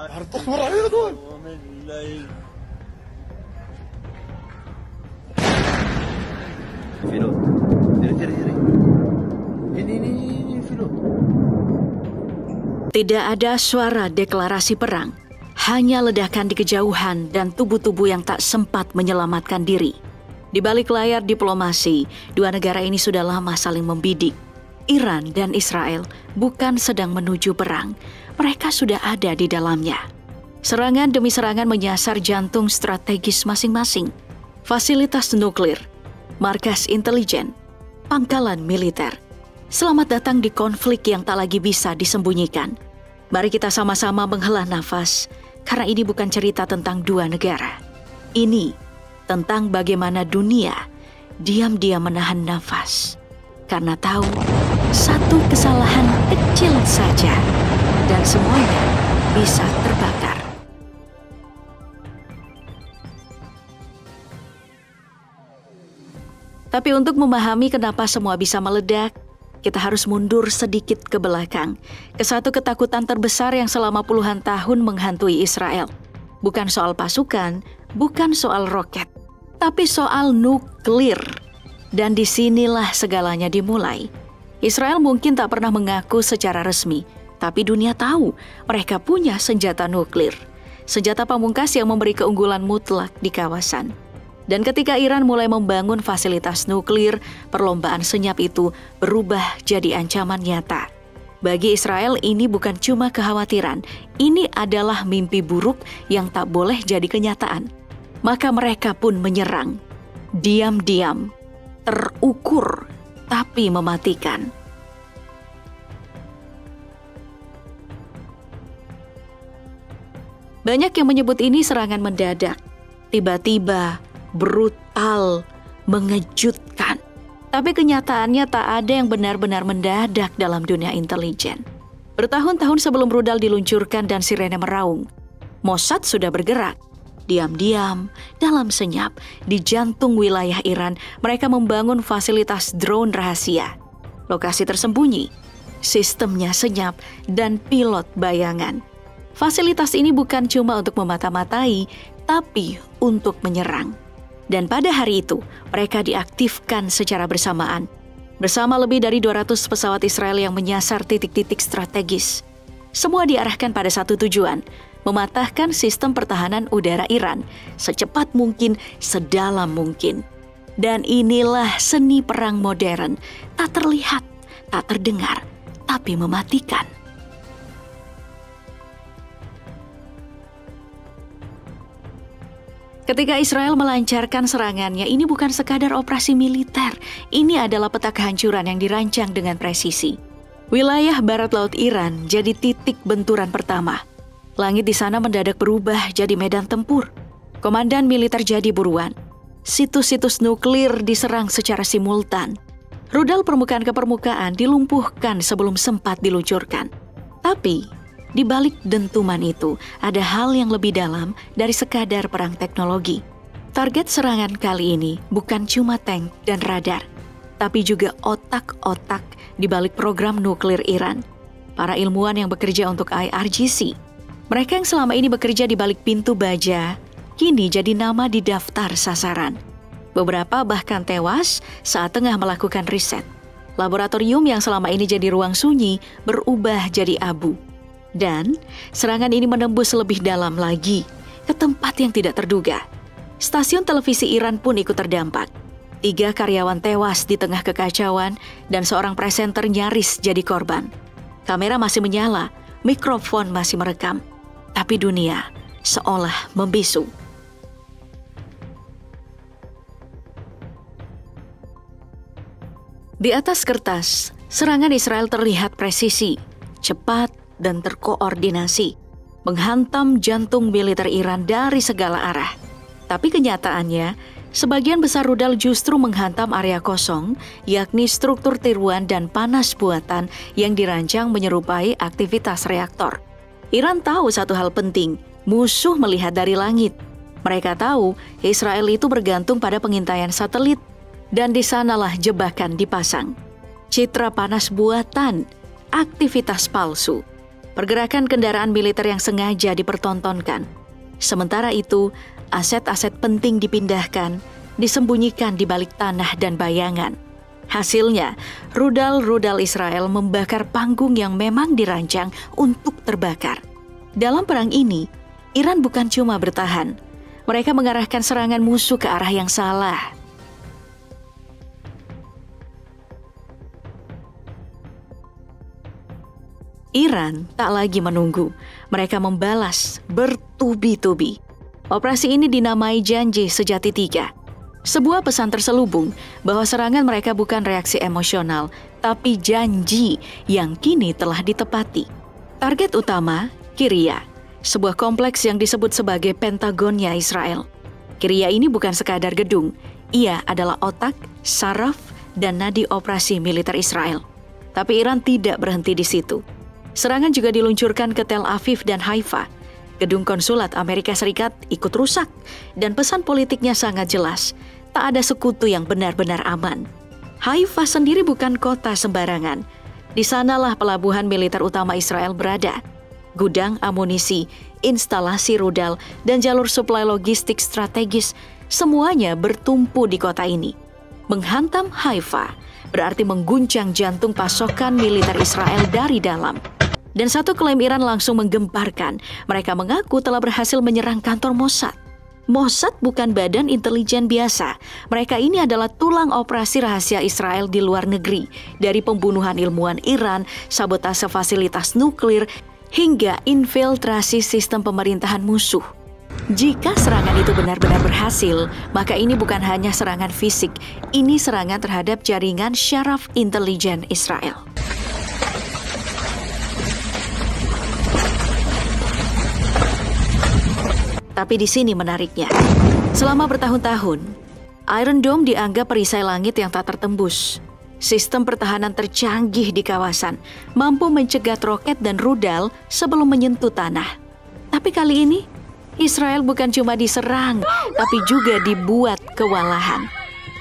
اصبر علينا دول. Pilot. Diri. Ini pilot. Tidak ada suara deklarasi perang, hanya ledakan di kejauhan dan tubuh-tubuh yang tak sempat menyelamatkan diri. Di balik layar diplomasi, dua negara ini sudah lama saling membidik. Iran dan Israel bukan sedang menuju perang, mereka sudah ada di dalamnya. Serangan demi serangan menyasar jantung strategis masing-masing, fasilitas nuklir, markas intelijen, pangkalan militer. Selamat datang di konflik yang tak lagi bisa disembunyikan. Mari kita sama-sama menghela nafas, karena ini bukan cerita tentang dua negara. Ini tentang bagaimana dunia diam-diam menahan nafas. Karena tahu, satu kesalahan kecil saja, dan semuanya bisa terbakar. Tapi untuk memahami kenapa semua bisa meledak, kita harus mundur sedikit ke belakang, ke satu ketakutan terbesar yang selama puluhan tahun menghantui Israel. Bukan soal pasukan, bukan soal roket, tapi soal nuklir. Dan disinilah segalanya dimulai. Israel mungkin tak pernah mengaku secara resmi, tapi dunia tahu mereka punya senjata nuklir. Senjata pamungkas yang memberi keunggulan mutlak di kawasan. Dan ketika Iran mulai membangun fasilitas nuklir, perlombaan senyap itu berubah jadi ancaman nyata. Bagi Israel ini bukan cuma kekhawatiran, ini adalah mimpi buruk yang tak boleh jadi kenyataan. Maka mereka pun menyerang. Diam-diam, terukur, tapi mematikan. Banyak yang menyebut ini serangan mendadak, tiba-tiba, brutal, mengejutkan. Tapi kenyataannya tak ada yang benar-benar mendadak dalam dunia intelijen. Bertahun-tahun sebelum rudal diluncurkan dan sirene meraung, Mossad sudah bergerak. Diam-diam, dalam senyap, di jantung wilayah Iran, mereka membangun fasilitas drone rahasia. Lokasi tersembunyi, sistemnya senyap, dan pilot bayangan. Fasilitas ini bukan cuma untuk memata-matai, tapi untuk menyerang. Dan pada hari itu, mereka diaktifkan secara bersamaan. Bersama lebih dari 200 pesawat Israel yang menyasar titik-titik strategis. Semua diarahkan pada satu tujuan, mematahkan sistem pertahanan udara Iran secepat mungkin, sedalam mungkin. Dan inilah seni perang modern, tak terlihat, tak terdengar, tapi mematikan. Ketika Israel melancarkan serangannya, ini bukan sekadar operasi militer. Ini adalah peta kehancuran yang dirancang dengan presisi. Wilayah barat laut Iran jadi titik benturan pertama. Langit di sana mendadak berubah jadi medan tempur. Komandan militer jadi buruan. Situs-situs nuklir diserang secara simultan. Rudal permukaan ke permukaan dilumpuhkan sebelum sempat diluncurkan. Tapi di balik dentuman itu, ada hal yang lebih dalam dari sekadar perang teknologi. Target serangan kali ini bukan cuma tank dan radar, tapi juga otak-otak di balik program nuklir Iran. Para ilmuwan yang bekerja untuk IRGC. Mereka yang selama ini bekerja di balik pintu baja, kini jadi nama di daftar sasaran. Beberapa bahkan tewas saat tengah melakukan riset. Laboratorium yang selama ini jadi ruang sunyi berubah jadi abu. Dan serangan ini menembus lebih dalam lagi, ke tempat yang tidak terduga. Stasiun televisi Iran pun ikut terdampak. 3 karyawan tewas di tengah kekacauan dan seorang presenter nyaris jadi korban. Kamera masih menyala, mikrofon masih merekam. Tapi dunia seolah membisu. Di atas kertas, serangan Israel terlihat presisi, cepat, dan terkoordinasi, menghantam jantung militer Iran dari segala arah. Tapi kenyataannya, sebagian besar rudal justru menghantam area kosong, yakni struktur tiruan dan panas buatan yang dirancang menyerupai aktivitas reaktor. Iran tahu satu hal penting, musuh melihat dari langit. Mereka tahu Israel itu bergantung pada pengintaian satelit, dan di sanalah jebakan dipasang. Citra panas buatan, aktivitas palsu. pergerakan kendaraan militer yang sengaja dipertontonkan. Sementara itu, aset-aset penting dipindahkan, disembunyikan di balik tanah dan bayangan. Hasilnya, rudal-rudal Israel membakar panggung yang memang dirancang untuk terbakar. Dalam perang ini, Iran bukan cuma bertahan, mereka mengarahkan serangan musuh ke arah yang salah. Iran tak lagi menunggu, mereka membalas bertubi-tubi. Operasi ini dinamai Janji Sejati 3. Sebuah pesan terselubung bahwa serangan mereka bukan reaksi emosional, tapi janji yang kini telah ditepati. Target utama, Kiryat, sebuah kompleks yang disebut sebagai Pentagonnya Israel. Kiryat ini bukan sekadar gedung, ia adalah otak, saraf, dan nadi operasi militer Israel. Tapi Iran tidak berhenti di situ. Serangan juga diluncurkan ke Tel Aviv dan Haifa. Gedung konsulat Amerika Serikat ikut rusak, dan pesan politiknya sangat jelas. Tak ada sekutu yang benar-benar aman. Haifa sendiri bukan kota sembarangan. Di sanalah pelabuhan militer utama Israel berada. Gudang amunisi, instalasi rudal, dan jalur suplai logistik strategis, semuanya bertumpu di kota ini. Menghantam Haifa berarti mengguncang jantung pasokan militer Israel dari dalam. Dan satu klaim Iran langsung menggemparkan. Mereka mengaku telah berhasil menyerang kantor Mossad. Mossad bukan badan intelijen biasa. Mereka ini adalah tulang operasi rahasia Israel di luar negeri. Dari pembunuhan ilmuwan Iran, sabotase fasilitas nuklir, hingga infiltrasi sistem pemerintahan musuh. Jika serangan itu benar-benar berhasil, maka ini bukan hanya serangan fisik. Ini serangan terhadap jaringan syaraf intelijen Israel. Tapi di sini menariknya, selama bertahun-tahun, Iron Dome dianggap perisai langit yang tak tertembus. Sistem pertahanan tercanggih di kawasan, mampu mencegat roket dan rudal sebelum menyentuh tanah. Tapi kali ini, Israel bukan cuma diserang, tapi juga dibuat kewalahan.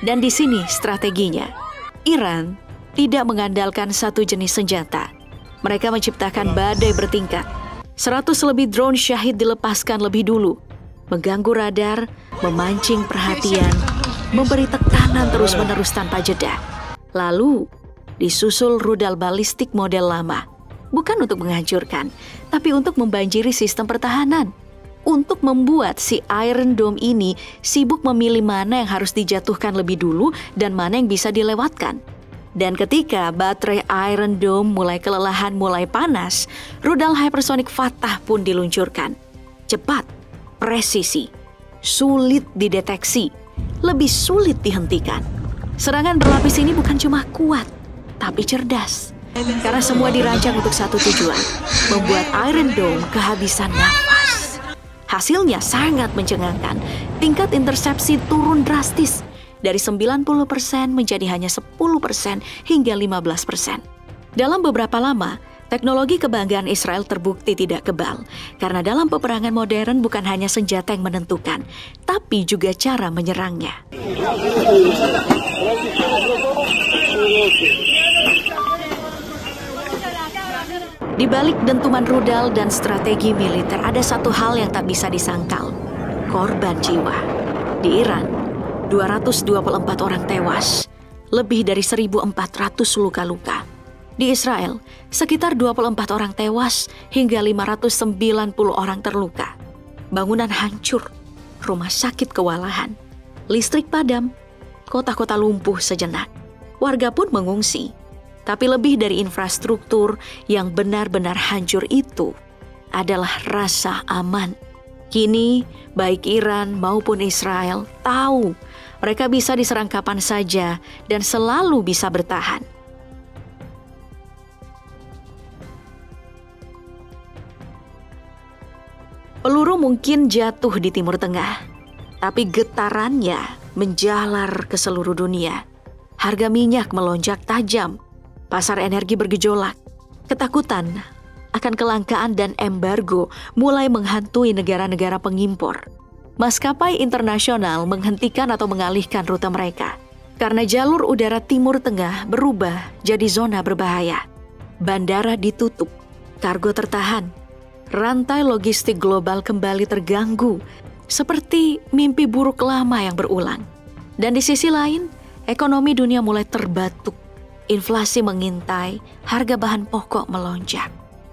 Dan di sini strateginya, Iran tidak mengandalkan satu jenis senjata. Mereka menciptakan badai bertingkat. 100 lebih drone Shahid dilepaskan lebih dulu, mengganggu radar, memancing perhatian, memberi tekanan terus-menerus tanpa jeda. Lalu, disusul rudal balistik model lama, bukan untuk menghancurkan, tapi untuk membanjiri sistem pertahanan. Untuk membuat si Iron Dome ini sibuk memilih mana yang harus dijatuhkan lebih dulu dan mana yang bisa dilewatkan. Dan ketika baterai Iron Dome mulai kelelahan, mulai panas, rudal hypersonic Fatah pun diluncurkan. Cepat, presisi, sulit dideteksi, lebih sulit dihentikan. Serangan berlapis ini bukan cuma kuat, tapi cerdas. Karena semua dirancang untuk satu tujuan, membuat Iron Dome kehabisan nafas. Hasilnya sangat mencengangkan. Tingkat intersepsi turun drastis. Dari 90% menjadi hanya 10% hingga 15%. Dalam beberapa lama, teknologi kebanggaan Israel terbukti tidak kebal. Karena dalam peperangan modern bukan hanya senjata yang menentukan, tapi juga cara menyerangnya. Di balik dentuman rudal dan strategi militer ada satu hal yang tak bisa disangkal. Korban jiwa. Di Iran, 224 orang tewas, lebih dari 1.400 luka-luka. Di Israel, sekitar 24 orang tewas hingga 590 orang terluka. Bangunan hancur, rumah sakit kewalahan, listrik padam, kota-kota lumpuh sejenak. Warga pun mengungsi. Tapi lebih dari infrastruktur yang benar-benar hancur itu adalah rasa aman. Kini, baik Iran maupun Israel tahu mereka bisa diserang kapan saja dan selalu bisa bertahan. Peluru mungkin jatuh di Timur Tengah, tapi getarannya menjalar ke seluruh dunia. Harga minyak melonjak tajam, pasar energi bergejolak, ketakutan akan kelangkaan dan embargo mulai menghantui negara-negara pengimpor. Maskapai internasional menghentikan atau mengalihkan rute mereka karena jalur udara Timur Tengah berubah jadi zona berbahaya. Bandara ditutup, kargo tertahan, rantai logistik global kembali terganggu, seperti mimpi buruk lama yang berulang. Dan di sisi lain, ekonomi dunia mulai terbatuk, inflasi mengintai, harga bahan pokok melonjak.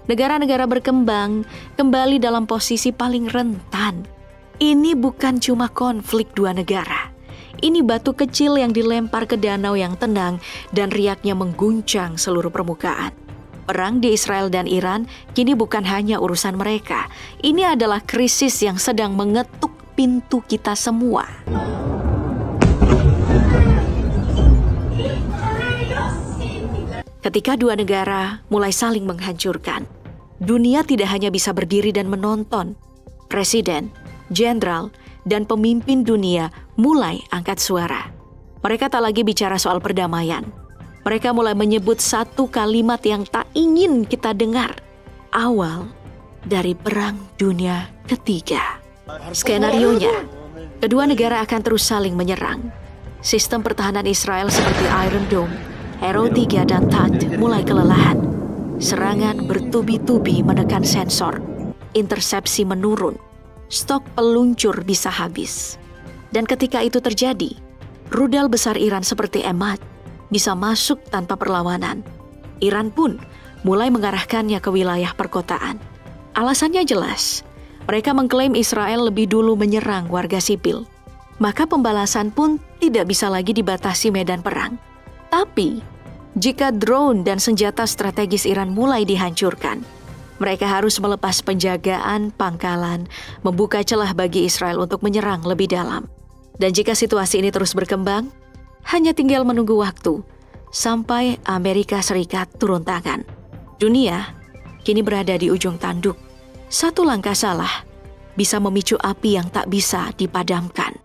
Negara-negara berkembang kembali dalam posisi paling rentan. Ini bukan cuma konflik dua negara. Ini batu kecil yang dilempar ke danau yang tenang dan riaknya mengguncang seluruh permukaan. Perang di Israel dan Iran kini bukan hanya urusan mereka. Ini adalah krisis yang sedang mengetuk pintu kita semua. Ketika dua negara mulai saling menghancurkan, dunia tidak hanya bisa berdiri dan menonton. Presiden, jenderal, dan pemimpin dunia mulai angkat suara. Mereka tak lagi bicara soal perdamaian. Mereka mulai menyebut satu kalimat yang tak ingin kita dengar. Awal dari Perang Dunia Ketiga. Skenarionya, kedua negara akan terus saling menyerang. Sistem pertahanan Israel seperti Iron Dome, Arrow 3 dan THAAD mulai kelelahan. Serangan bertubi-tubi menekan sensor, intersepsi menurun, stok peluncur bisa habis. Dan ketika itu terjadi, rudal besar Iran seperti Emad bisa masuk tanpa perlawanan. Iran pun mulai mengarahkannya ke wilayah perkotaan. Alasannya jelas, mereka mengklaim Israel lebih dulu menyerang warga sipil. Maka pembalasan pun tidak bisa lagi dibatasi medan perang. Tapi, jika drone dan senjata strategis Iran mulai dihancurkan, mereka harus melepas penjagaan pangkalan, membuka celah bagi Israel untuk menyerang lebih dalam. Dan jika situasi ini terus berkembang, hanya tinggal menunggu waktu sampai Amerika Serikat turun tangan. Dunia kini berada di ujung tanduk. Satu langkah salah bisa memicu api yang tak bisa dipadamkan.